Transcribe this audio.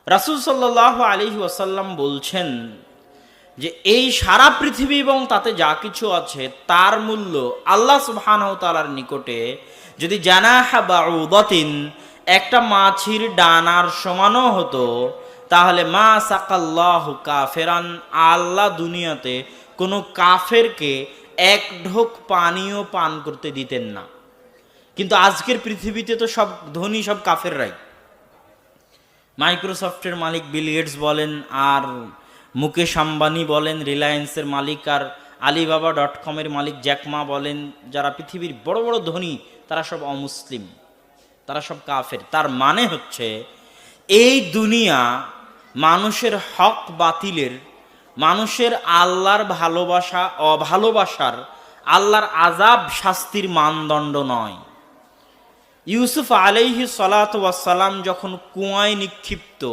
রাসূল সাল্লাল্লাহু আলাইহি ওয়াসাল্লাম বলছেন যে এই সারা পৃথিবী এবং তাতে যা কিছু আছে তার মূল্য আল্লাহ সুবহানাহু ওয়া তাআলার নিকটে যদি জানাহা বাউদাতিন একটা মাছির ডানার সমানও হতো, তাহলে মা সাকাল্লাহু কাফেরান, আল্লাহ দুনিয়াতে কোনো কাফেরকে এক ঢোক পানিও পান করতে দিতেন না। কিন্তু আজকের পৃথিবীতে তো সব ধনী সব কাফেররাই। মাইক্রোসফটের মালিক বিল গেটস বলেন, আর মুকেশ আম্বানি বলেন রিলায়েন্সের মালিক, আর alibaba.com-এর মালিক জ্যাক মা বলেন, যারা পৃথিবীর বড় বড় ধনী তারা সব অমুসলিম, তারা সব কাফের। তার মানে হচ্ছে এই দুনিয়া মানুষের হক বাতিলের, মানুষের আল্লাহর ভালোবাসা অভালোবাসার, আল্লাহর আযাব শাস্তির মানদণ্ড নয়। ইউসুফ আলাইহিস সালাতু ওয়াস সালাম যখন কুয়ায় নিক্ষিপ্ত